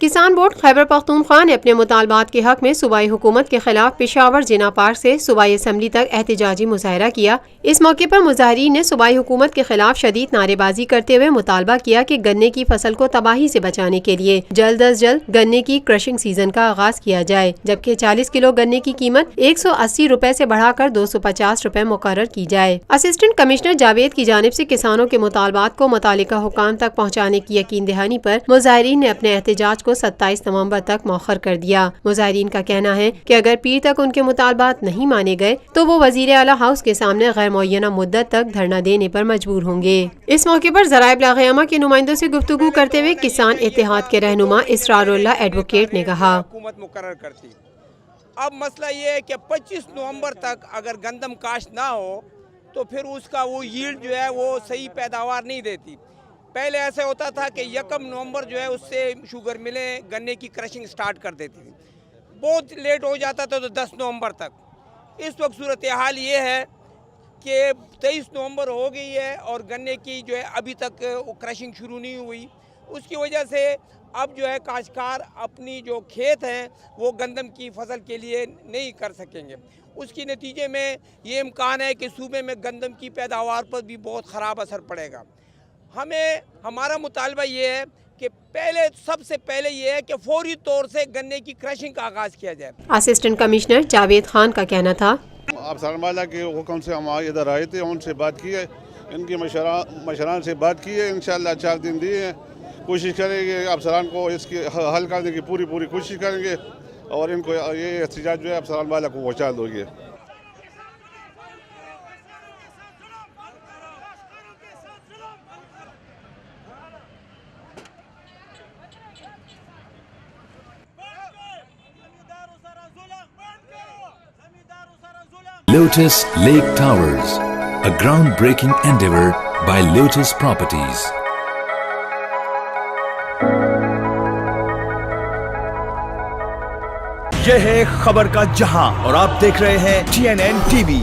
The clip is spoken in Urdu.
کسان بورڈ خیبر پختونخوا نے اپنے مطالبات کے حق میں صوبائی حکومت کے خلاف پشاور جناح پارک سے صوبائی اسمبلی تک احتجاجی مظاہرہ کیا۔ اس موقع پر مظاہرین نے صوبائی حکومت کے خلاف شدید نعرے بازی کرتے ہوئے مطالبہ کیا کہ گنے کی فصل کو تباہی سے بچانے کے لیے جلد از جلد گنے کی کرشنگ سیزن کا آغاز کیا جائے، جبکہ 40 کلو گنے کی قیمت 180 روپے سے بڑھا کر 250 روپے مقرر کی جائے۔ اسسٹنٹ کمشنر جاوید کی جانب سے کسانوں کے مطالبات کو متعلقہ حکام تک پہنچانے کی یقین دہانی پر مظاہرین نے اپنے احتجاج کو 27 نومبر تک مؤخر کر دیا۔ مظاہرین کا کہنا ہے کہ اگر پیر تک ان کے مطالبات نہیں مانے گئے تو وہ وزیر اعلیٰ ہاؤس کے سامنے غیر معینہ مدت تک دھرنا دینے پر مجبور ہوں گے۔ اس موقع پر ذرائع ابلاغ عامہ کے نمائندوں سے گفتگو کرتے ہوئے کسان اتحاد کے رہنما اسرار اللہ ایڈوکیٹ نے کہا، حکومت مقرر کرتی۔ اب مسئلہ یہ ہے کہ 25 نومبر تک اگر گندم کاشت نہ ہو تو پھر اس کا وہ ییلڈ جو ہے وہ صحیح پیداوار نہیں دیتی۔ پہلے ایسے ہوتا تھا کہ 1 نومبر جو ہے اس سے شوگر ملیں گنے کی کرشنگ سٹارٹ کر دیتی تھی، بہت لیٹ ہو جاتا تھا تو 10 نومبر تک۔ اس وقت صورتحال یہ ہے کہ 23 نومبر ہو گئی ہے اور گنے کی جو ہے ابھی تک کرشنگ شروع نہیں ہوئی۔ اس کی وجہ سے اب جو ہے کاشتکار اپنی جو کھیت ہیں وہ گندم کی فصل کے لیے نہیں کر سکیں گے۔ اس کی نتیجے میں یہ امکان ہے کہ صوبے میں گندم کی پیداوار پر بھی بہت خراب اثر پڑے گا۔ ہمارا مطالبہ یہ ہے کہ سب سے پہلے یہ ہے کہ فوری طور سے گنے کی کرشنگ کا آغاز کیا جائے۔ اسسٹنٹ کمشنر جاوید خان کا کہنا تھا، افسران والا کے حکم سے ہم ادھر آئے تھے، ان سے بات کی ہے، ان کے مشران سے بات کی ہے، انشاءاللہ 4 دن دیے ہیں، کوشش کریں گے افسران کو اس کی حل کرنے کی پوری کوشش کریں گے اور ان کو یہ احتجاج جو ہے افسران والا کو پہنچا دو گے۔ Lotus Lake Towers, a groundbreaking endeavor by Lotus Properties. یہ ہے خبر کا جہاں اور آپ دیکھ رہے ہیں TNN TV۔